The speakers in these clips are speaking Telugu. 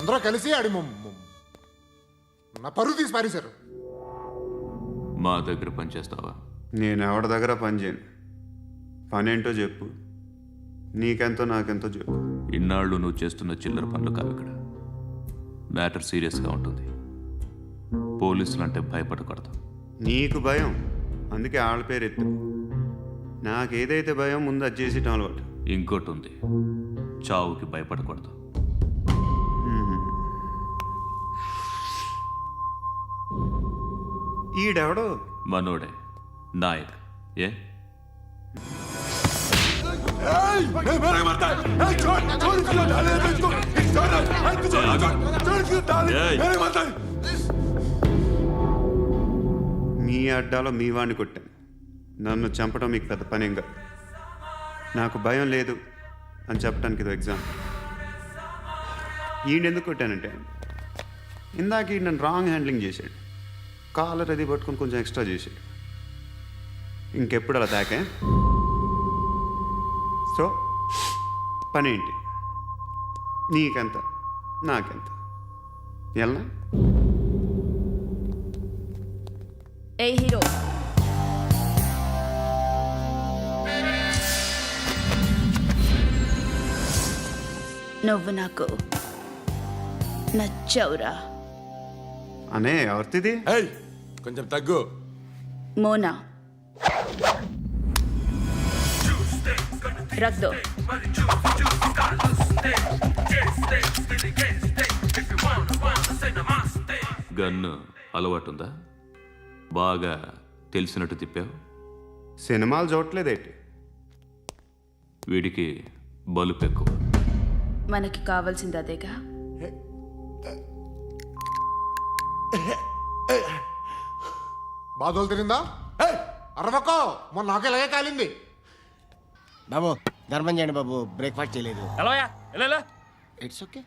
అందరూ కలిసి ఆడి నా పరువు తీసి పారేశారు. మా దగ్గర పని చేస్తావా? నేను ఎవరి దగ్గర పని చేయను. పని ఏంటో చెప్పు, నీకెంతో నాకెంతో చెప్పు. ఇన్నాళ్ళు నువ్వు చేస్తున్న చిల్లర పనులు కావు ఇక్కడ. మ్యాటర్ సీరియస్గా ఉంటుంది. పోలీసులు అంటే భయపడకూడదు. నీకు భయం, అందుకే ఆళ్ళ పేరు ఎత్తు. నాకేదైతే భయం ముందు అది చేసేటం అలవాటు. ఇంకోటి ఉంది, చావుకి భయపడకూడదు. ఈడెవడో మనోడే నాయక్. ఏ మీ అడ్డాలో మీ వాడిని కొట్టాను. నన్ను చంపడం మీకు పెద్ద పనేం కాదు. నాకు భయం లేదు అని చెప్పడానికి ఇది ఎగ్జామ్. ఈయనెందుకు కొట్టానంటే ఇందాక ఈ నన్ను రాంగ్ హ్యాండ్లింగ్ చేశాడు. కాలర్ అది పట్టుకొని కొంచెం ఎక్స్ట్రా చేశాడు. ఇంకెప్పుడు అలా తాకే. సో పని ఏంటి? నీకెంత నాకెంత ఎలా? ఏ హీరో, నువ్వు నాకు నచ్చవురా. అనే ఎవరిది? కొంచెం తగ్గు. మోనా రక్ దో. గన్ను అలవాటుందా? బాగా తెలిసినట్టు తిప్పావు. సినిమాలు చూడట్లేదేంటి? వీడికి బలుపు ఎక్కువ. మనకి కావాల్సింది అదేగా. బాధలు తిరిందా? అరవకో, మొన్న నాకు ఇలాగే కాలింది. బాబు ధర్మం చేయండి బాబు, బ్రేక్ఫాస్ట్ చేయలేదు. It's okay.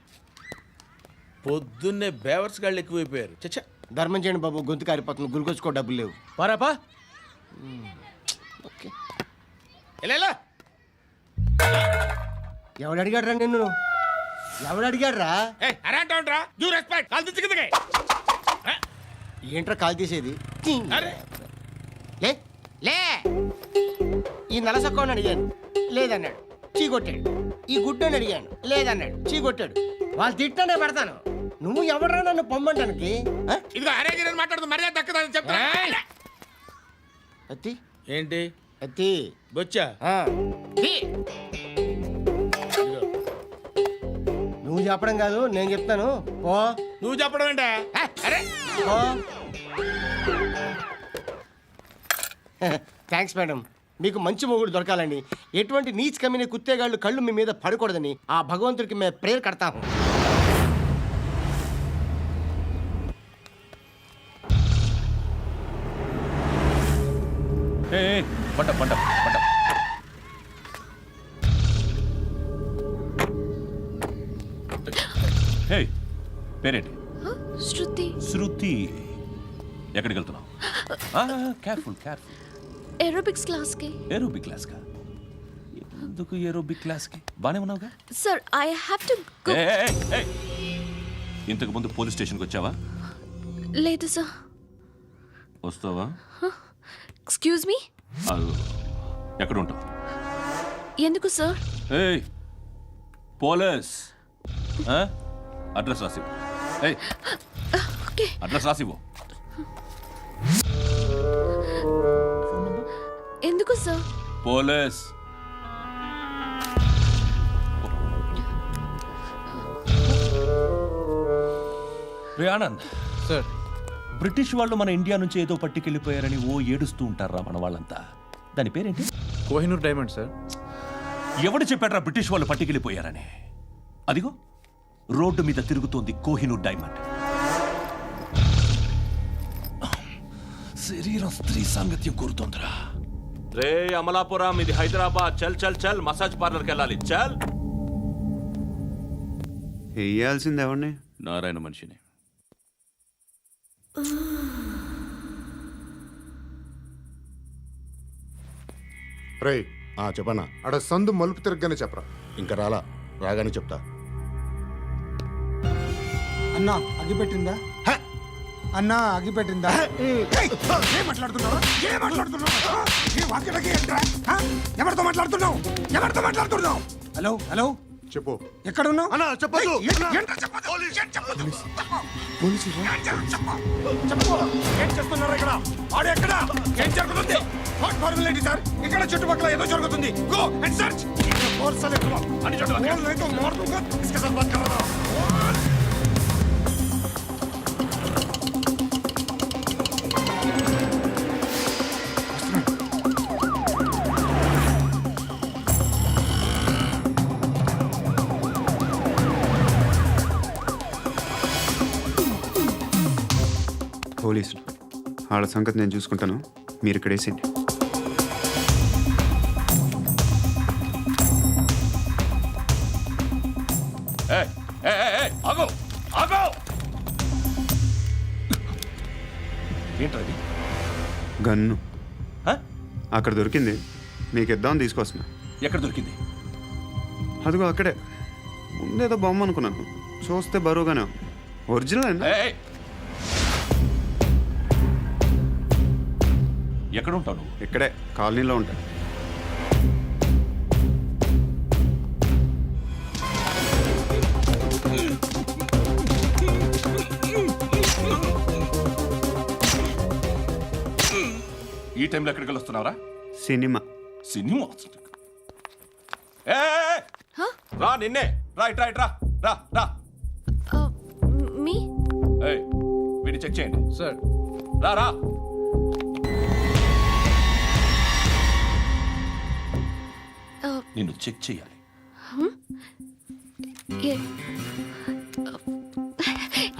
పొద్దున్నే బేవర్స్ గాళ్ళు ఎక్కువైపోయారు. చచ్చా, ధర్మం చేయండి బాబు, గొంతు కారిపోతుంది, గురికొచ్చుకో డబ్బులు లేవు. పారాపా. ఓకే. ఎవడు అడిగాడు రా నిన్ను? ఎవడు అడిగాడు రా? ఏంట్రా కాల్ తీసేది? లే లే. ఈ నలసక్కని అడిగాను, లేదన్నాడు, చీ కొట్టాడు. ఈ గుడ్డని అడిగాను, లేదన్నాడు, చీ కొట్టాడు. వాళ్ళు తిట్టానే పెడతాను. నువ్వు ఎవడరా నన్ను పొమ్మంటానికి? ఇదిగో అరే మాట్లాడుతూ మర్యాద దక్కదని చెప్తా. అత్తి ఏంటి అత్తి బొచ్చా? నువ్వు చెప్పడం కాదు, నేను చెప్తాను. పో. నువ్వు చెప్పడం ఏంటే? అరే పో. Thanks madam. మీకు మంచి మొగుడు దొరకాలని, ఎటువంటి నీచ్ కమ్మిన కుత్తేగాళ్ళు కళ్ళు మీ మీద పడకూడదని ఆ భగవంతుడికి మేము ప్రేయర్ కడతాము. పంట పంట పంట. హే, పేరేంటి? శృతి. శృతి. ఎక్కడికి వెళ్తున్నావు? Careful careful. ఏరోబిక్స్ క్లాస్కి. ఏరోబిక్ క్లాస్కా? ఎందుకు ఏరోబిక్ క్లాస్కి? బానే ఉన్నావుగా? Sir, I have to go. ఇంతకు ముందు పోలీస్ స్టేషన్కి వచ్చావా? లేదు సార్. వస్తావా? Excuse me. ఎక్కడ ఉంటావు? ఎందుకు సార్? ఏయ్, పోలీస్. అడ్రస్ రాసివ్వు. ఏయ్, ఓకే. అడ్రస్ రాసివ్వు. ఎందుకు సార్? పోలీస్. రే ఆనంద్ సార్, బ్రిటిష్ వాళ్ళు మన ఇండియా నుంచి ఏదో పట్టుకెళ్ళిపోయారని ఓ ఏడుస్తూ ఉంటారా మన వాళ్ళంతా. దాని పేరేంటి? Kohinoor diamond sir. ఎవడు చెప్పాడ్రా బ్రిటిష్ వాళ్ళు పట్టుకెళ్ళిపోయారని? అదిగో రోడ్డు మీద తిరుగుతోంది కోహినూర్ డైమండ్. శరీరం స్త్రీ సాంగత్యం కోరుతోందిరా. రే అమలాపురం, ఇది హైదరాబాద్. చల్ చల్ చల్, మసాజ్ పార్లర్కి వెళ్ళాలి. చల్. వేయాల్సింది ఎవరిని? నారాయణ మనిషిని. రే, చెప్పన్నా. ఆడ సందు మలుపు తిరగగానే చెప్పరా. ఇంకా రాలా, రాగానే చెప్తా. అన్నా అగిపెట్టిందా అన్నా అగిపెట్టిందా ఏం మాట్లాడుతున్నావు ఏ వాక్యలకి ఏంట్రా? ఎవరితో మాట్లాడుతున్నావు హలో హలో చెప్పు. ఎక్కడ ఉన్నావు అన్నా చెప్పదు. ఏం చేస్తున్నారు ఇక్కడ ఆడు ఎక్కడ ఏం జరుగుతుంది వాట్ ఫార్మాలిటీ సార్ ఇక్కడ చుట్టుపక్కల ఏదో జరుగుతుంది గో అండ్ సర్చ్ ఫోర్స్ అనే అని చెప్పండి మార్ दूंगा इसके साथ बात कर रहा हूं పోలీసులు వాళ్ళ సంగతి నేను చూసుకుంటాను, మీరు ఇక్కడ వేసేయండి. ఆగో ఆగో ఏంటది? గన్ను అక్కడ దొరికింది, మీకు ఇద్దామని తీసుకొస్తున్నా. ఎక్కడ దొరికింది? అదిగో అక్కడే. ముందేదో బొమ్మ అనుకున్నాను, చూస్తే బరువుగానే ఉంది. ఒరిజినల్ అండి. ఎక్కడ ఉంటావు నువ్వు? ఇక్కడే కాలనీలో ఉంటా. ఈ టైంలో ఎక్కడికి వస్తున్నావురా? సినిమా. సినిమా రా, నిన్నే రా, ఇట్రా ఇట్రా, రా రా. మీ వీడిని చెక్ చేయండి సార్. రా రా. నిన్ను చెక్ చేయాలి.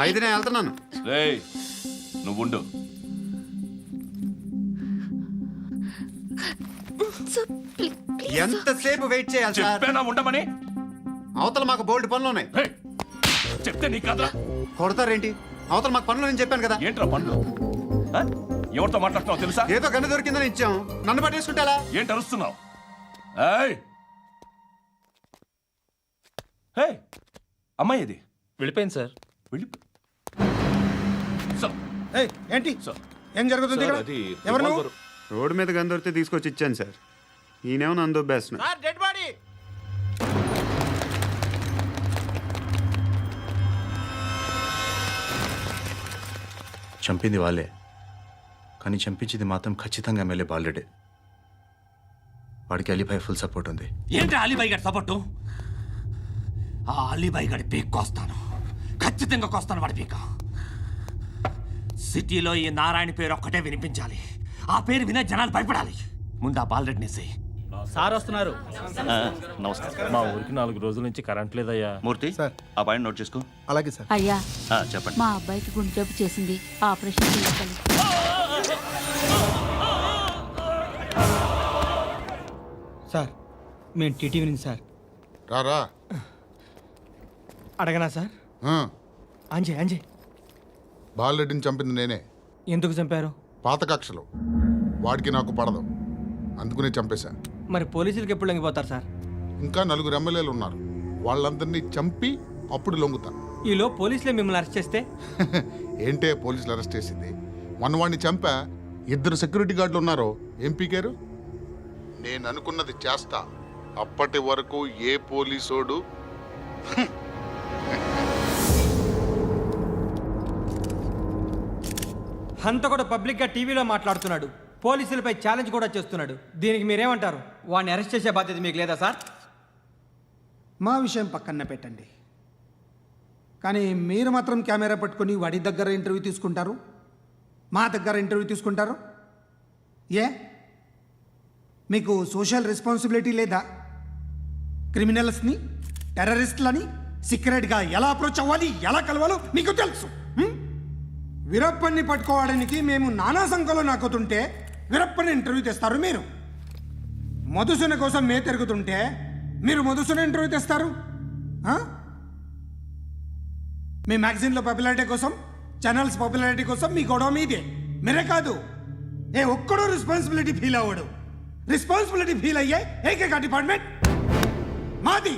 అయితే నేను వెళ్తున్నాను. రేయ్ నువ్వుండు. ఎంతసేపు వెయిట్ చేయాలి సార్? చెప్పేనా ఉండమని? అవతల మాకు బోల్డ్ పనులు ఉన్నాయి. రేయ్, చెప్తే నీకు కాదురా. కొడతారేంటి? అవతల మాకు పనులు నేను చెప్పాను కదా. ఏంట్రా పనులు? ఆ? ఎవరితో మాట్లాడుతున్నావు తెలుసా? ఏదో గన్ను దొరికిందని ఇచ్చాం, నన్ను పట్టేసుకుంటా. ఏంటి అరుస్తున్నావు? ఏయ్ హే, అమ్మాయి ఇది వెళ్ళిపోయింది సార్. వెళ్ళి సార్, ఏయ్ ఏంటి సార్, ఏం జరుగుతుంది ఇక్కడ అది ఎవరు నువ్వు? రివాల్వర్. రోడ్డు మీద గన్ను దొరికితే తీసుకొచ్చి ఇచ్చాను సార్. ఈయనేమో నన్ను దొబ్బేస్తున్నా. Sir dead body. చంపింది వాళ్ళే, కానీ చంపించింది మాత్రం ఖచ్చితంగా ఎమ్మెల్యే బాలుడే. వాడికి అలీభాయ్ ఫుల్ సపోర్ట్ ఉంది. ఏంటి అలీబాయి గారి సపోర్టు? ఆ అలీబాయి గారి పీక్ కోస్తాను, ఖచ్చితంగా కోస్తాను వాడి పీక. సిటీలో ఈ నారాయణ పేరు ఒక్కటే వినిపించాలి, ఆ పేరు వినే జనాలు భయపడాలి. ముందు ఆ బాలరెడ్డిని సై. సార్ వస్తున్నారు. నమస్కారం. మా ఊరికి 4 రోజుల నుంచి కరెంట్ లేదయ్యా. మూర్తి సార్. ఆ పాయింట్ నోట్ చేసుకో. అలాగే సార్. అయ్యా చెప్పండి. మా అబ్బాయికి గుండె జబ్బు చేసింది, ఆపరేషన్ చేయాలి. సార్ మేము టీటీవీ నుంచి సార్. రారా. అడగనా సార్? అంజయ్ బాలరెడ్డిని చంపింది నేనే. ఎందుకు చంపారు? పాత కక్షలు. వాడికి నాకు పడదు, అందుకునే చంపేశా. మరి పోలీసులకి ఎప్పుడు లొంగిపోతారు సార్? ఇంకా 4 ఎమ్మెల్యేలు ఉన్నారు, వాళ్ళందరినీ చంపి అప్పుడు లొంగుతా. ఈలో పోలీసులే మిమ్మల్ని అరెస్ట్ చేస్తే? ఏంటే పోలీసులు అరెస్ట్ చేసింది? మొన్న వాడిని చంపా, 2 సెక్యూరిటీ గార్డులు ఉన్నారు, ఏం పీకారు? నేను అనుకున్నది చేస్తా, అప్పటి వరకు ఏ పోలీసోడు హంతకుడు పబ్లిక్గా టీవీలో మాట్లాడుతున్నాడు, పోలీసులపై ఛాలెంజ్ కూడా చేస్తున్నాడు. దీనికి మీరేమంటారు? వాడిని అరెస్ట్ చేసే బాధ్యత మీకు లేదా సార్? మా విషయం పక్కన పెట్టండి, కానీ మీరు మాత్రం కెమెరా పట్టుకొని వాడి దగ్గర ఇంటర్వ్యూ తీసుకుంటారు, మా దగ్గర ఇంటర్వ్యూ తీసుకుంటారు. ఏ మీకు సోషల్ రెస్పాన్సిబిలిటీ లేదా? క్రిమినల్స్ని, టెర్రరిస్టులని సీక్రెట్గా ఎలా అప్రోచ్ అవ్వాలి, ఎలా కలవాలో మీకు తెలుసు. వీరప్పన్ని పట్టుకోవడానికి మేము నానా సంఖ్యలో నాకుతుంటే వీరప్పని ఇంటర్వ్యూ తెస్తారు మీరు. మధుసూన కోసం మే తిరుగుతుంటే మీరు మధుసూన ఇంటర్వ్యూ తెస్తారు. మీ మ్యాగజైన్లో పాపులారిటీ కోసం, ఛానల్స్ పాపులారిటీ కోసం మీ గొడవ మీదే. మీరే కాదు, ఏ ఒక్కడో రెస్పాన్సిబిలిటీ ఫీల్ అవ్వడు. రెస్పాన్సిబిలిటీ ఫీల్ అయ్యే ఏకైక డిపార్ట్మెంట్ మాది,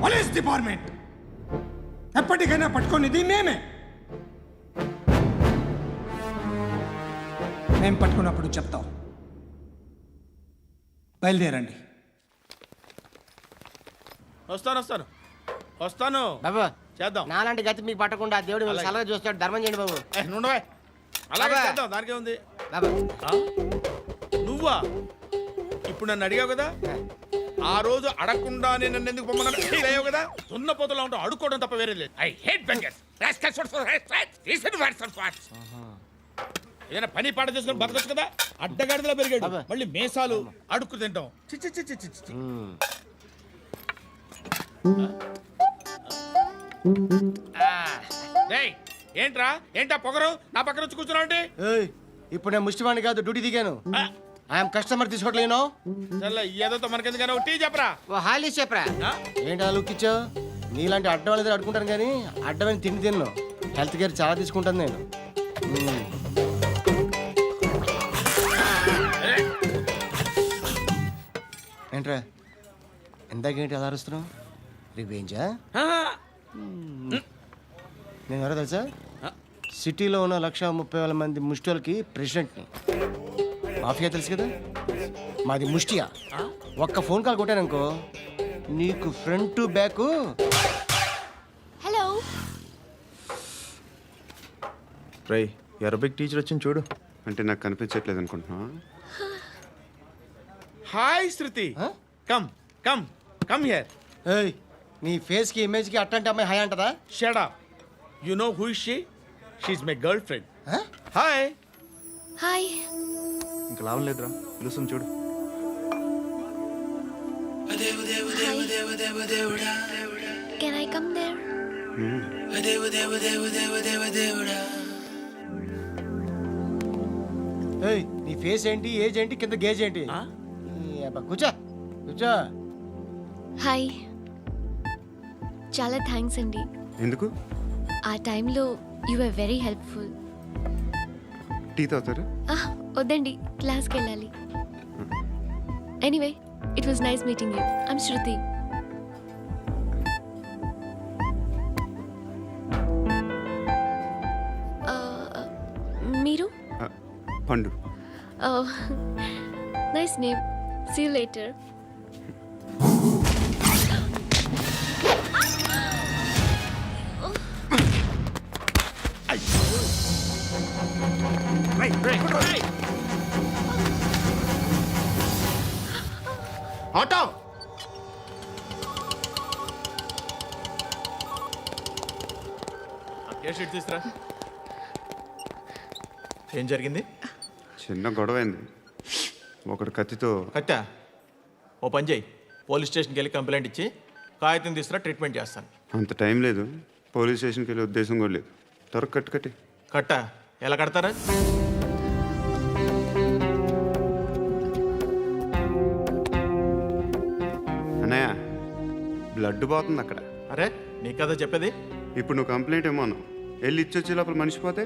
పోలీస్ డిపార్ట్మెంట్. ఎప్పటికైనా పట్టుకునేది మేమే. మేము పట్టుకున్నప్పుడు చెప్తాం. బయలుదేరండి. వస్తాను బాబు చేద్దాం. నాలాంటి గతి మీకు పట్టకుండా దేవుడు మిమ్మల్ని సలహా చూస్తాడు. ధర్మం చేయండి బాబు. నుండవే అలాగే అబ్బా. చేద్దాం, దానికే ఉంది. బాబు నువ్వా ఇప్పుడు నన్ను అడిగావు కదా, ఆ రోజు అడగకుండానే నన్ను ఎందుకు పొమ్మన్నాడు ఫీల్ అయ్యావు కదా. సున్న పోతలో ఉంటావు, అడుక్కోవడం తప్ప వేరే లేదు. I hate bangers. ఏదైనా పని పాట చేసుకుని బతకొచ్చు కదా. అడ్డగాడిదలా పెరిగాడు, అబ్బా. మళ్ళీ మేసాలు అడుక్కు తింటాం. చి చి చి చి చి చి. డేయ్, ఏంటా పొగరు నా పక్కన వచ్చి కూర్చున్నావు అంటే? ఏయ్, ఇప్పుడు నేను ముష్టివాణి కాదు, డ్యూటీ దిగాను. ఐఎమ్ కస్టమర్ తీసుకోవట్లేను. చల్ల ఏదో మనకెందుకైనా టీ చెప్పరా. ఓ హాలీ చెప్పరా. ఏంటి అలా లుక్ ఇచ్చావు? నీలాంటి అడ్డం వాళ్ళ దగ్గర అడుకుంటాను కానీ అడ్డమైన తిండి తిన్ను. హెల్త్ కేర్ చాలా తీసుకుంటాను నేను. ఏంట్రా ఎందాకేంటి అలా అరుస్తున్నావు? రివేంజా? నేను ఎవరో తెలుసా? సిటీలో ఉన్న 130,000 మంది ముష్టిలకి ప్రెసిడెంట్ని. మాఫియా తెలుసు కదా, మాది ముష్టియా. ఒక్క ఫోన్ కాల్ కొట్టాననుకో నీకు ఫ్రంట్ టు బ్యాక్. హలో. రై అరబిక్ టీచర్ వచ్చింది చూడు. అంటే నాకు కనిపించట్లేదు అనుకుంటున్నా. Hi Shruti, come come come here. ఏయ్, నీ ఫేస్ కి ఇమేజ్ కి అట్టంటే అమ్మాయి హాయ్ అంటదా? Shut up. You know who is she? She is my girlfriend. Hi. Hi. ఇంకా లాభం లేదురా, పిలుస్తుంది చూడు. Can I come there? ఏయ్, నీ ఫేస్ ఏంటి, ఏజ్ ఏంటి, కింద గేజ్ ఏంటి? ఈ అబ్బా, కూర్చో కూర్చో. హాయ్. చాలా థ్యాంక్స్ అండి. ఎందుకు? ఆ టైంలో you are very helpful. Tea తాగుతారా? వద్దండి, క్లాస్కి వెళ్ళాలి. Anyway, it was nice meeting you. I'm Shruti. మీరు? Pandu. Nice name. See you later. Auto షీట్ తీసురా. ఏం జరిగింది? చిన్న గొడవ అయింది. ఒకడు కత్తితో. కట్టా, ఓ పని చేయి, పోలీస్ స్టేషన్కి వెళ్ళి కంప్లైంట్ ఇచ్చి కాగితం తీసుకురా, ట్రీట్మెంట్ చేస్తాను. అంత టైం లేదు, పోలీస్ స్టేషన్కి వెళ్ళే ఉద్దేశం కూడా లేదు. త్వరగా కట్టి. కట్టా ఎలా కడతారా? అన్నయ్య, బ్లడ్ పోతుంది అక్కడ. అరే నీ కదా చెప్పేది. ఇప్పుడు నువ్వు కంప్లైంట్ ఏమో అన్నావు, వెళ్ళి ఇచ్చొచ్చే లోపల మనిషి పోతే?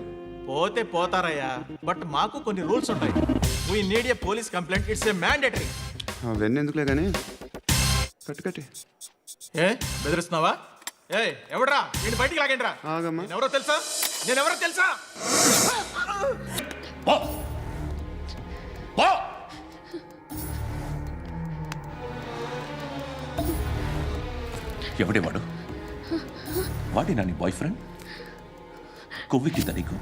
పోతే పోతారయ్యా, బట్ మాకు కొన్ని రూల్స్ ఉంటాయి. We need a police complaint, it's a mandatory. అవన్నీ ఎందుకులే కానీ కట్టి. ఏ బెదిరిస్తున్నావా? ఏ ఎవడ్రా నేను బయటికి లాగండి రా. ఆగమ్మా. ఎవరో తెలుసా? నేనెవరో తెలుసా? ఎవడేవాడు? వాడేనా నీ బాయ్ ఫ్రెండ్? కొవ్వికి నీకు?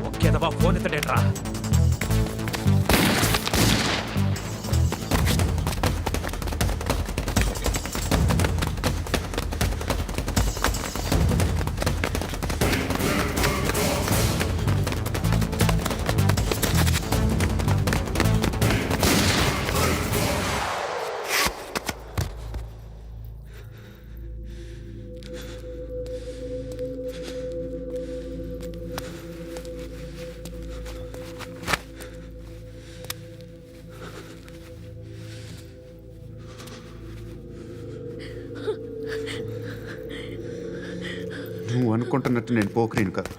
ఒకేదవా ఫోన్ ఎత్తడేట్రా. నువ్వు అనుకుంటున్నట్టు నేను పోకరేను కాదు.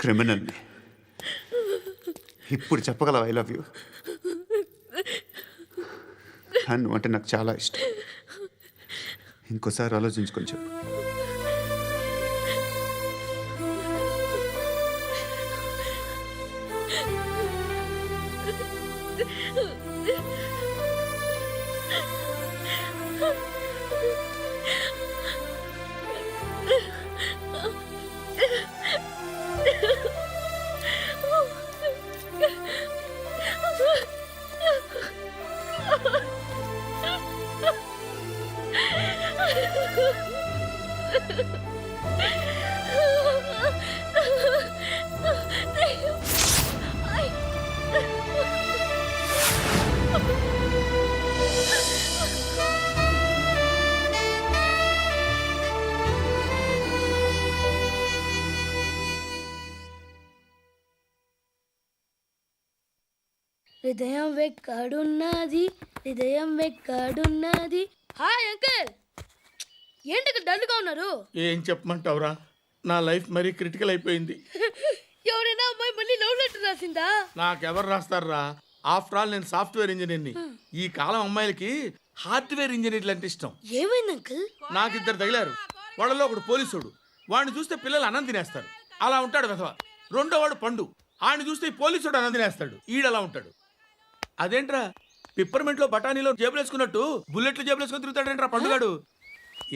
క్రిమినల్ని. ఇప్పుడు చెప్పగలవు ఐ లవ్ యూ? నువ్వు అంటే నాకు చాలా ఇష్టం. ఇంకోసారి ఆలోచించుకొని చెప్పు. హృదయం వెక్కడున్నది, హృదయం వెక్కడున్నది. హాయ్ అంకుల్, ఏంటి డల్గా ఉన్నారు? ఏం చెప్పమంటావురా, నా లైఫ్ మరీ క్రిటికల్ అయిపోయింది. ఎవరైనా అమ్మాయి మళ్ళీ లవ్ లెటర్ రాసిందా? నాకెవరు రాస్తారా? ఆఫ్టర్ ఆల్ నేను సాఫ్ట్వేర్ ఇంజనీర్ని. ఈ కాలం అమ్మాయిలకి హార్డ్వేర్ ఇంజనీర్లు అంటే ఇష్టం. ఏమైంది అంకుల్? నాకు ఇద్దరు తగిలారు. వాళ్ళలో ఒకడు పోలీసుడు. వాడిని చూస్తే పిల్లలు అన్నం తినేస్తారు, అలా ఉంటాడు వెధవ. రెండో వాడు పండు. ఆడిని చూస్తే ఈ పోలీసుడు అన్నం తినేస్తాడు, ఈడలా ఉంటాడు. అదేంట్రా, పిప్పర్మెంట్లో బఠానీలో జేబులు వేసుకున్నట్టు బుల్లెట్లు జేబులు వేసుకుని తిరుగుతాడేంట్రా పండుగాడు.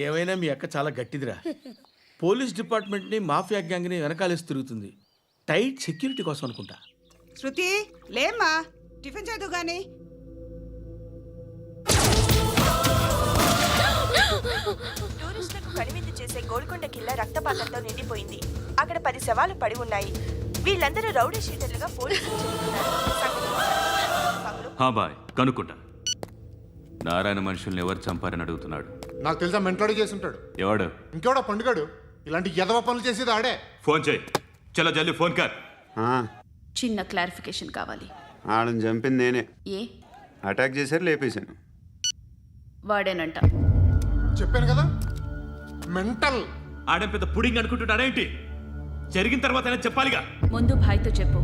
ఏమైనా మీ అక్క చాలా గట్టిదిరా. పోలీస్ డిపార్ట్మెంట్ని మాఫియా గ్యాంగ్ని వెనకాలేసి తిరుగుతుంది. టైట్ సెక్యూరిటీ కోసం అనుకుంటా. శృతి లేమ్మా, టిఫిన్ చేదు గాని. టూరిస్టులకు కనువిందు చేసే గోల్కొండ కిల్లా రక్తపాతంతో నిండిపోయింది. అక్కడ 10 శవాలు పడి ఉన్నాయి. వీళ్ళందరూ రౌడీ షీటర్లుగా పోలీసులు బాయ్ కనుక్కుంటా. నారాయణ మనుషుల్ని ఎవరు చంపారని అడుగుతున్నాడు. నాకు తెలుసా, మెంటోడి చేసి ఉంటాడు. ఎవడు? ఇంకెవడో పండుగాడు. ఇలాంటి ఎదవ పనులు చేసేది ఆడే. ఫోన్ చేయి. చలో జల్దీ ఫోన్ కర్. చిన్న క్లారిఫికేషన్ కావాలి. ఆడని చంపింది నేనే. ఏ? అటాక్ చేశారు, లేపేశాను. వాడేనంట. చెప్పాను కదా, మెంటల్. ఆడేం పెద్ద పుడింగ్ అనుకుంటున్నాడేంటి? జరిగిన తర్వాత అయినా చెప్పాలిగా. ముందు భాయ్తో చెప్పు.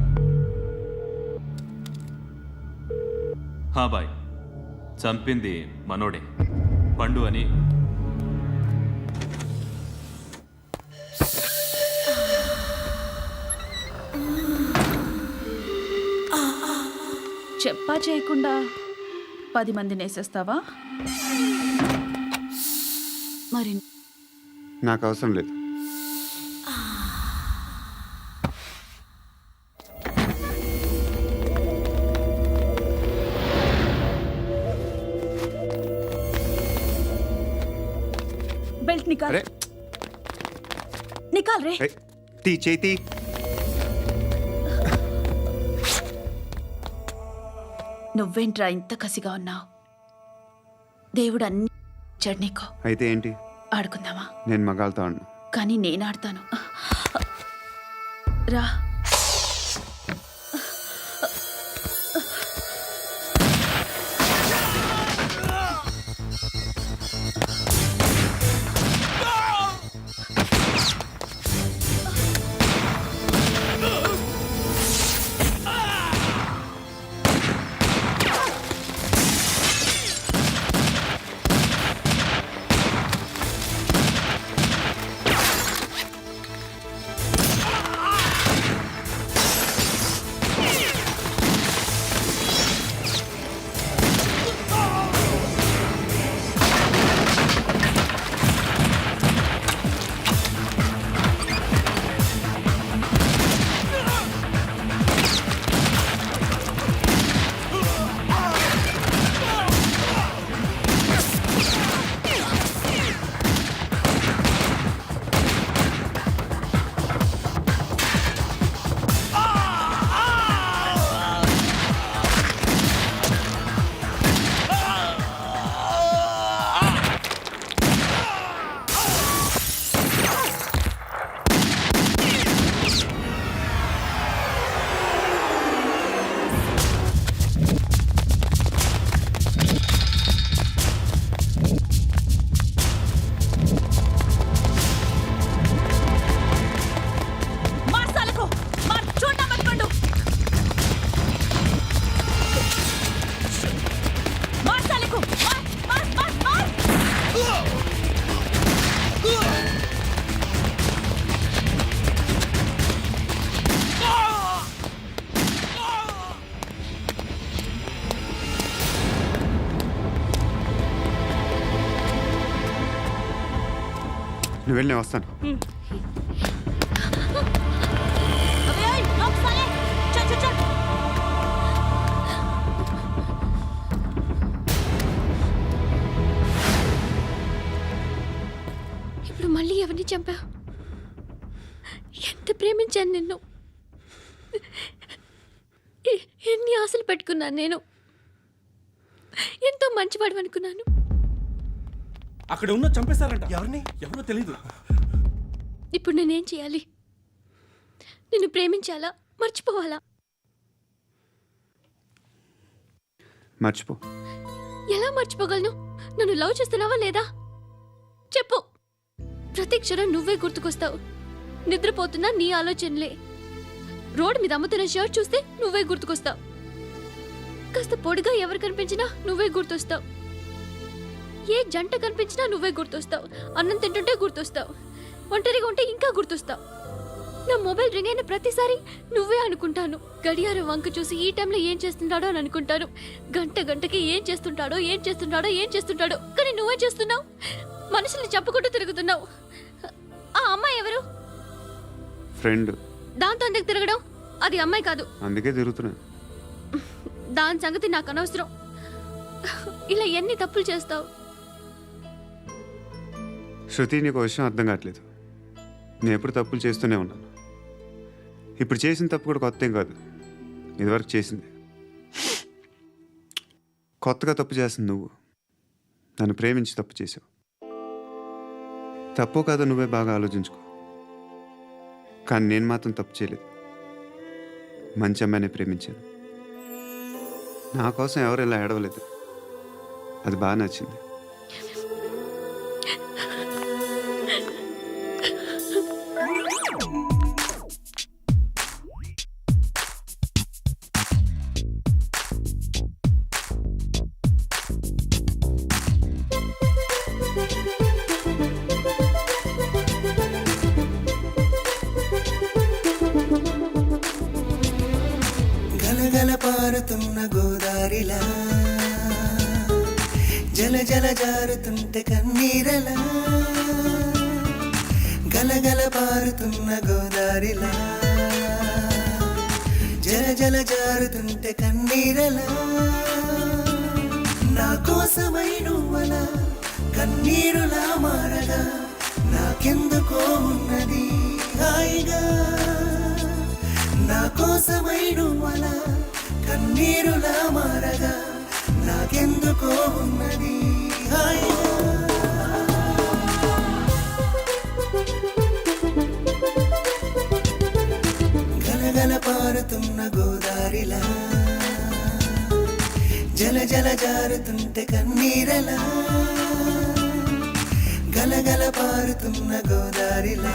బాయ్, చంపింది మనోడే, పండు అని. చెప్పా చేయకుండా 10 మందిని వేసేస్తావా? మరి నాకు అవసరం లేదు. బెల్ట్ నికాల్. అరే నికాల్ రే. తీ చేతి. నువ్వేంట్రా ఇంత కసిగా ఉన్నావు? దేవుడు అన్ని ఇచ్చాడు నీకు. అయితే ఏంటి? ఆడుకుందామా? నేను మగాళ్ళతో ఆడను. కానీ నేను ఆడతాను. రా. నువ్వు వెళ్ళి నేను వస్తాను. ఇప్పుడు మళ్ళీ ఎవరిని చంపా? ఎంత ప్రేమించాను నిన్ను, ఎన్ని ఆశలు పెట్టుకున్నాను నేను. ఎంతో మంచివాడు అనుకున్నాను. అక్కడ ఉన్న చంపేశారంట. ఎవరిని? ఎవరో తెలీదు. ఇప్పుడు నేనేం చేయాలి? నిన్ను ప్రేమించాలా, మర్చిపోవాలా? మర్చిపో. ఎలా మర్చిపోగలను? నన్ను లవ్ చేస్తున్నావా లేదా చెప్పు. ప్రతి క్షణం నువ్వే గుర్తుకొస్తావు. నిద్రపోతున్నా నీ ఆలోచనలే. రోడ్డు మీద అమ్ముతున్న షర్ట్ చూస్తే నువ్వే గుర్తుకొస్తావు. కాస్త పొడిగా ఎవరు కనిపించినా నువ్వే గుర్తొస్తావు. ఏ జంట కనిపించినా నువ్వే గుర్తొస్తావు. అన్నం తింటుంటే గుర్తొస్తావు. ఒంటరిగా ఉంటే ఇంకా గుర్తొస్తావు. నా మొబైల్ రింగ్ అయిన ప్రతిసారి నువ్వే అనుకుంటాను. గడియారం వంక చూసి ఈ టైంలో ఏం చేస్తుంటాడో అని అనుకుంటాను. గంట గంటకి ఏం చేస్తుంటాడో కానీ నువ్వే చేస్తున్నావు. మనుషుల్ని చెప్పుకుంటూ తిరుగుతున్నావు. ఆ అమ్మాయి ఎవరు? ఫ్రెండ్. దాంతో ఎందుకు తిరగడం? అది అమ్మాయి కాదు. అందుకే తిరుగుతున్నా. దాని సంగతి నాకు అనవసరం. ఇలా ఎన్ని తప్పులు చేస్తావు? శృతి, నీకు విషయం అర్థం కావట్లేదు. నేను ఎప్పుడు తప్పులు చేస్తూనే ఉన్నాను. ఇప్పుడు చేసిన తప్పు కూడా కొత్త ఏం కాదు. ఇదివరకు చేసింది. కొత్తగా తప్పు చేస్తుంది నువ్వు. నన్ను ప్రేమించి తప్పు చేసావు. తప్పో కాదో నువ్వే బాగా ఆలోచించుకో. కానీ నేను మాత్రం తప్పు చేయలేదు. మంచి అమ్మాయిని ప్రేమించాను. నా కోసం ఎవరు ఇలా ఏడవలేదు. అది బాగా నచ్చింది. గలగల పారుతున్న గోదారిలా జల జల జారుతుంటే కన్నీరలా. గలగల పారుతున్న గోదారిలా జల జల జారుతుంటే కన్నీరలా. నా కోసమై నువ్వలా కన్నీరులా మారగా నాకెందుకో ఉన్నది హాయిగా. నా కోసమై నువ్వలా కన్నీరులా మారగా నాకెందుకో ఉన్నది హాయిగా. గలగల పారుతున్న గోదారిలా జల జల జారుతుంటే కన్నీరలా. గలగల పారుతున్న గోదారిలా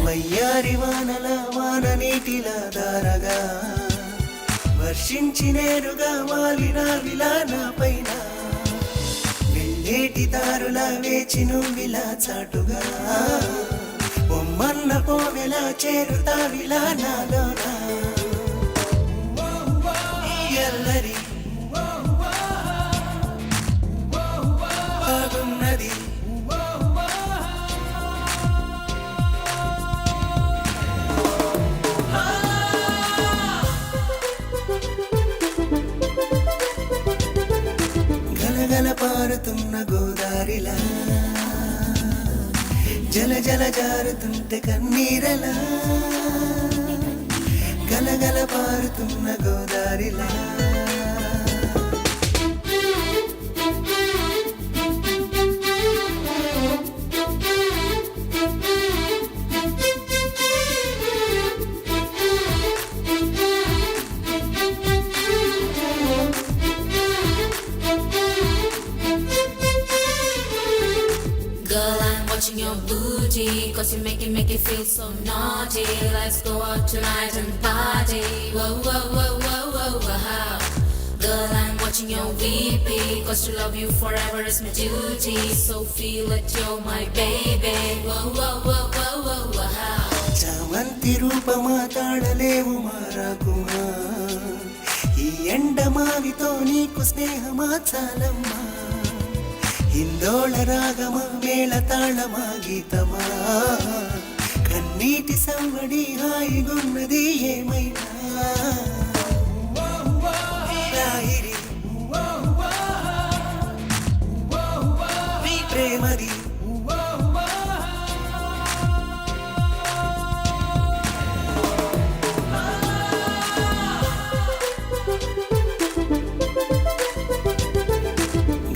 వయ్యారి వానల వాన నీటిలా దారగా వర్షించి నేరుగా వాలిన విలానా పైన. వెళ్ళేటి దారులా వేచి నువ్విలా చాటుగా బొమ్మన్న పోవెలా చేరుతా విలానాలోనా. ఎల్లరి బాగున్నది గలగల పారుతున్న గోదారిలా జల జల జారుతుంటే కన్నీరలా. గలగల పారుతున్న గోదారిలా watching your booty, cause you make it feel so naughty. Let's go out tonight and party. Whoa, whoa, whoa, whoa, whoa, wow. Girl, I'm watching your VP, cause to love you forever is my duty. So feel it, you're my baby. Whoa, whoa, whoa, whoa, whoa, wow. చామంతి రూపమా తాళలేవు మారాకుమా, ఈ ఎండమావితో నీకు స్నేహమా చాలమ్మా, హిందోళ రాగమా మేళ తాళమా గీతమా, కన్నీటి సవ్వడి హాయిగున్నది ఏమైనా లాహిరి నీ ప్రేమది.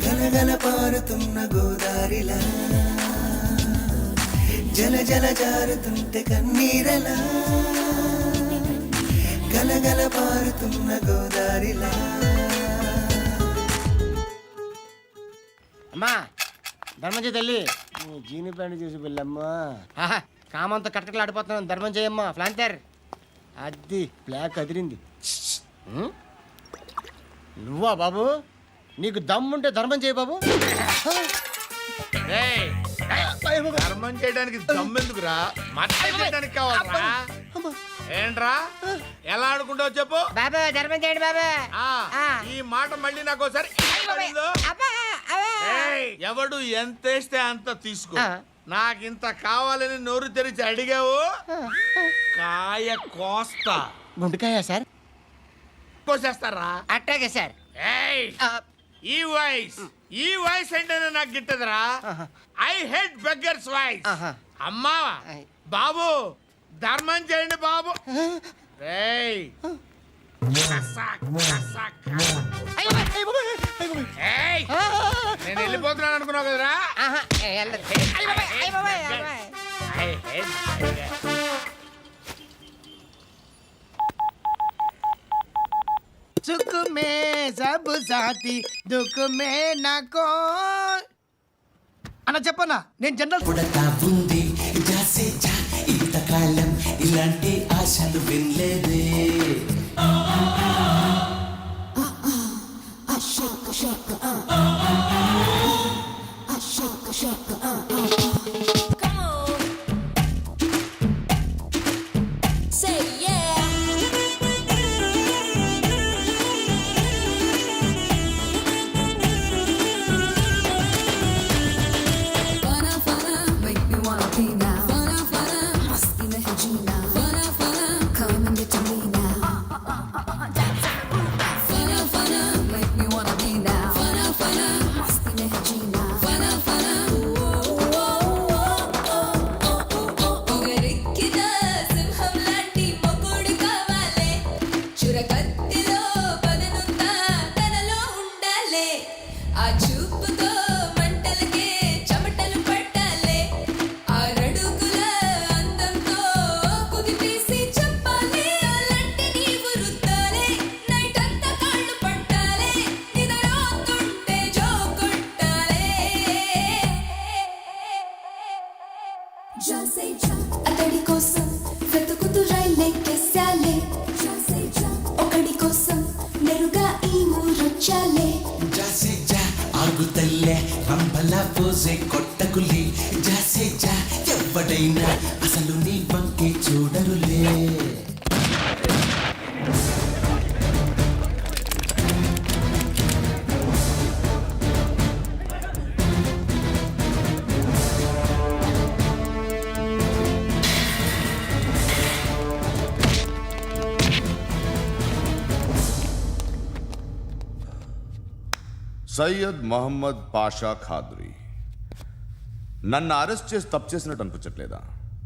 గలగల పారుతున్న గోదారిలా, జల జల జారుతుంటే కన్నీరలా, గలగల పారుతున్న గోదారిలా. అమ్మా ధర్మం చేయి తల్లి, జీని ప్యాంటు చూసి వెళ్ళమ్మా. కామంతో కట్టకలాడిపోతున్నాను, ధర్మం చేయమ్మా. ఫ్లాంతర్ అది బ్లాక్ అదిరింది. నువ్వా బాబు? నీకు దమ్ముంటే ధర్మం చేయి బాబు. ధర్మం చేయడానికి దమ్మెందుకురా, మర్డర్ చేయడానికి కావాలరా. ఏంట్రా ఎలా ఆడుకుంటావు చెప్పు. బాబా ధర్మం చేయండి బాబా. ఈ మాట మళ్ళీ నాకు ఒకసారి ఎవడు ఎంత వేస్తే అంత తీసుకో. నాకింత కావాలని నోరు తెరిచి అడిగావు, కాయ కోస్తా. గుండెకాయ సార్? కోసేస్తారా? అట్టాగే సార్. ఈ వాయిస్ అంటేనే నాకు గిట్టదురా. I hate beggars voice. అమ్మా బాబు ధర్మం చేయండి బాబు. ఏయ్ నేను వెళ్ళిపోతున్నాను అనుకున్నావు కదరా. సుఖ మే సబ్ సాథీ దుఃఖ మే నాకో అన్న చెప్పన్నా. నేను జనరల్ పుడతా ఉంది జాసే జా, ఇంతకాలం ఇలాంటి ఆశలు వినలేదే. అతడి కోసం వెతుకుతూ రైలెక్కేసాలే, ఒకడి కోసం నెరుగా ఈ ఊరొచ్చాలే. జాసే జా ఆగుతల్లే రంబల పోసే కొట్టకులి, జాసే జా ఎవ్వడైనా అసలు నీ వంకే చూడరులే. సయ్యద్ మహమ్మద్ పాషా ఖాద్రీ. నన్ను అరెస్ట్ చేసి తప్పు చేసినట్టు అనిపించట్లేదా?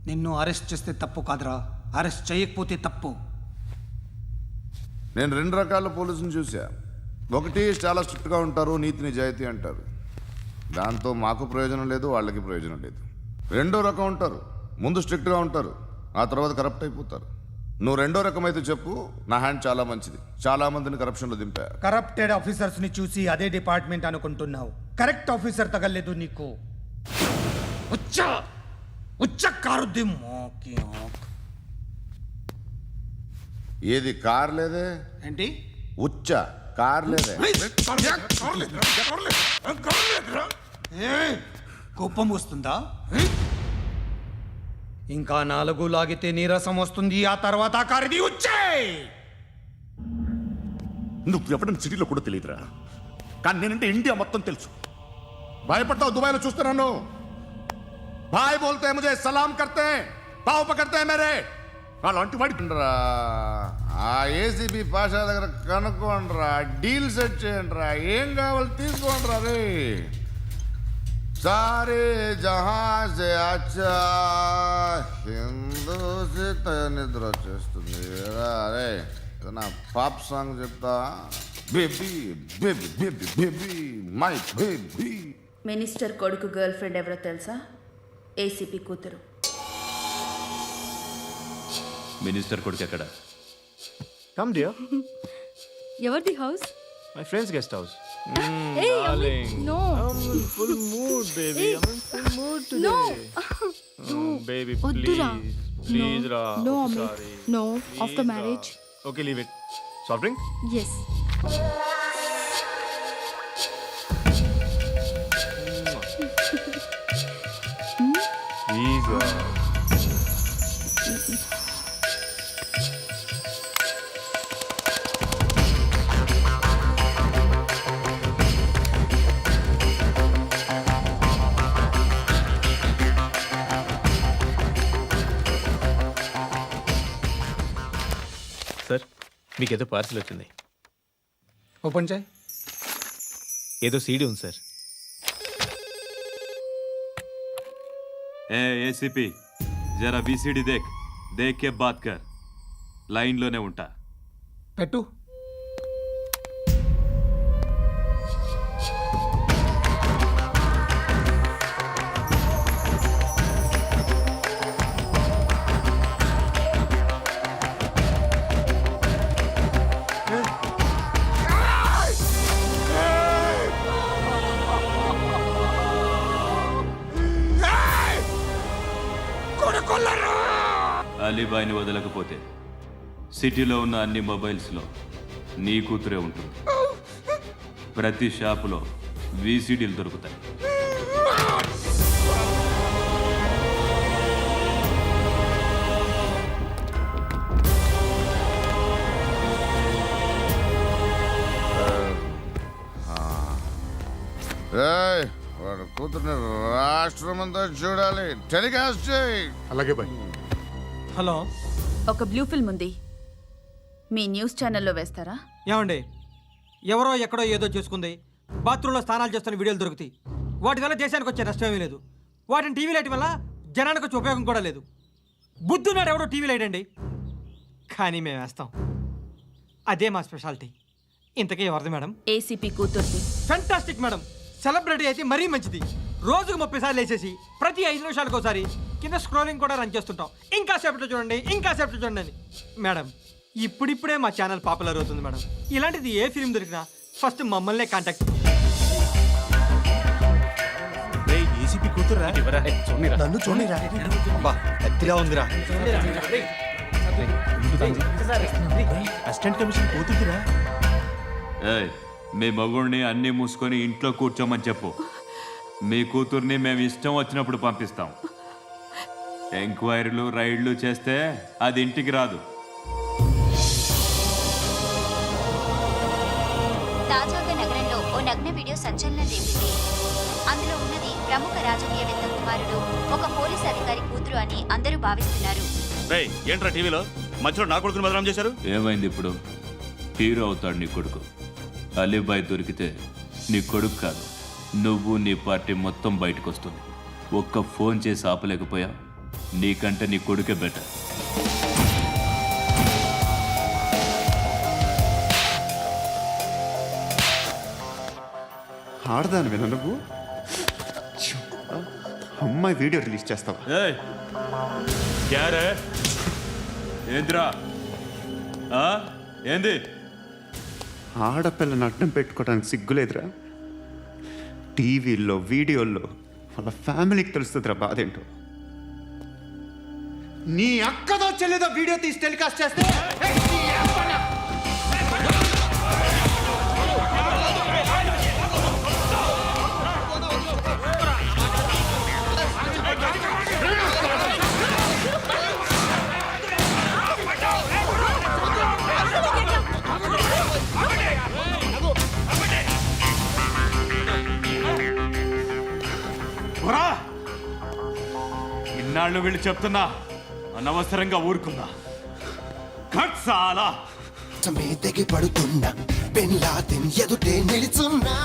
నిన్ను అరెస్ట్ చేస్తే తప్పు కాదురా, అరెస్ట్ చేయకపోతే తప్పు. నేను రెండు రకాల పోలీసుని చూసా. ఒకటి చాలా స్ట్రిక్ట్గా ఉంటారు, నీతి నిజాయితీ అంటారు, దాంతో మాకు ప్రయోజనం లేదు, వాళ్ళకి ప్రయోజనం లేదు. రెండో రకం ఉంటారు, ముందు స్ట్రిక్ట్గా ఉంటారు, ఆ తర్వాత కరప్ట్ అయిపోతారు. నువ్వు రెండో రకం అయితే చెప్పు. నా హ్యాండ్ చాలా మంచిది, చాలా మందిని కరప్షన్లో దింపా. కరప్టెడ్ ఆఫీసర్స్ ని చూసి అదే డిపార్ట్మెంట్ అనుకుంటున్నావు. కరెక్ట్ ఆఫీసర్ తగలేదు నీకు. ఉచ్చ కారుద్ది మోకి ఏది కార్ లేదే ఏంటి ఉచ్చ కార్ లేదే కోపం వస్తుందా ఇంకా 4 లాగితే నీరసం వస్తుంది, ఆ తర్వాత కారిది వచ్చే. నువ్వు ఎవడని సిటీలో కూడా తెలియదురా, కానీ నేనంటే ఇండియా మొత్తం తెలుసు. భయపడతావు దుబాయ్లో చూస్తున్నాను. భాయ్ బోల్తే ముజే సలాం కర్తే పావు పకర్తే మేరే అలాంటి వాడి ఆ ఏసీబీ పాషా దగ్గర కనుక్కోండిరా, డీల్ సెట్ చేయండిరా, ఏం కావాలి తీసుకోండిరా. రే సారే జహాన్ సే అచ్చా హిందూ సే నిద్ర వచ్చేస్తుంది. అరే నా పాప్ సాంగ్ చెప్తా. Baby baby baby baby my baby. Minister కొడుకు గర్ల్ ఫ్రెండ్ ఎవరో తెలుసా? ఏసీపీ కూతురు. మినిస్టర్ కొడుకు ఎక్కడ? కమ్ డియర్, ఎవరిది house? My friends guest house. No full mood baby, I am full mood no baby వద్దురా. ప్లీజ్ రా. నో అమ్మి, no. After marriage. Okay, leave it. Soft drink? Yes. Please రా. సార్, మీకేదో పార్సిల్ వచ్చింది. ఓపెన్ చేయి. ఏదో సీడీ ఉంది సార్. ఏ ఏసీపీ, జరా వీసీడీ దేక్, దేక్ కే బాత్ కర్. లైన్లోనే ఉంటా. పెట్టు. అలీబాయిని వదలకపోతే సిటీలో ఉన్న అన్ని మొబైల్స్లో నీ కూతురే ఉంటుంది. ప్రతి షాపులో వీసీడీలు దొరుకుతాయి. వాడు కూతుర్ని రాష్ట్రం అంతా చూడాలి. టెలికాస్ట్ చేయి. అలాగే బాయ్. హలో, ఒక బ్లూ ఫిల్మ్ ఉంది, మీ న్యూస్ ఛానల్లో వేస్తారా? ఏమండి, ఎవరో ఎక్కడో ఏదో చేసుకుంది, బాత్రూంలో స్నానాలు చేస్తున్న వీడియోలు దొరుకుతాయి. వాటి వల్ల దేశానికి వచ్చే నష్టమేమీ లేదు. వాటిని టీవీ లైట్ వల్ల జనానికి వచ్చే ఉపయోగం కూడా లేదు. బుద్ధున్నాడు ఎవడో టీవీ లైట్ అండి, కానీ మేము వేస్తాం. అదే మా స్పెషాలిటీ. ఇంతకీ ఎవరిది మేడం? ఏసీపీ కూతుర్ది. Fantastic madam. సెలబ్రిటీ అయితే మరీ మంచిది. రోజుకు 30 సార్లు వేసేసి ప్రతి 5 నిమిషాలకు ఒకసారి కింద స్క్రోలింగ్ కూడా రన్ చేస్తుంటాం. ఇంకా సేపట్లో చూడండి, ఇంకా సేపట్లో చూడండి అని. మేడం, ఇప్పుడిప్పుడే మా ఛానల్ పాపులర్ అవుతుంది మేడం. ఇలాంటిది ఏ ఫిల్మ్ దొరికినా ఫస్ట్ మమ్మల్నే కాంటాక్ట్. ఏసీపీ కూతురా? నన్ను చూడరా. ఎత్తిగా ఉందిరా. అసిస్టెంట్ కమిషన్ కూతురురా? ఏయ్, మీ మగుడిని అన్నీ మూసుకొని ఇంట్లో కూర్చోమని చెప్పు. మీ కూతుర్ని మేము ఇష్టం వచ్చినప్పుడు పంపిస్తాం. ఎంక్వైరీలు రైడ్లు చేస్తే అది ఇంటికి రాదు. తాజాగా నగరంలో ఓ నగ్న వీడియో సంచలనం రేపింది. అందులో ఉన్నది ప్రముఖ రాజకీయవేత్త కుమారుడు, ఒక పోలీస్ అధికారి కూతురు అని అందరూ భావిస్తున్నారు. ఏంట్రా టీవీలో మధ్యలో నా కొడుకుని బదనాం చేశారు? ఏమైంది ఇప్పుడు? హీరో అవుతాడు నీ కొడుకు. అలీబాయ్ దొరికితే నీ కొడుకు కాదు, నువ్వు నీ పార్టీ మొత్తం బయటకు వస్తుంది. ఒక్క ఫోన్ చేసి ఆపలేకపోయా? నీకంటే నీ కొడుకే బెటర్. ఆడదాని విన నువ్వు అమ్మాయి వీడియో రిలీజ్ చేస్తావా? ఏంద్రా ఏంది? ఆడపిల్లని అడ్డం పెట్టుకోవడానికి సిగ్గులేదురా? టీవీల్లో వీడియోల్లో వాళ్ళ ఫ్యామిలీకి తెలుస్తుందిరా బాధ ఏంటో. నీ అక్కదో చెల్లిదో వీడియో తీసి టెలికాస్ట్ చేస్తే ఇన్నాళ్ళు వీళ్ళు చెప్తున్నా అనవసరంగా ఊరుకుందా కట్సాలా తెగి పడుతున్నా బిన్ లాదెన్ ఎదుటే నిలుచున్నా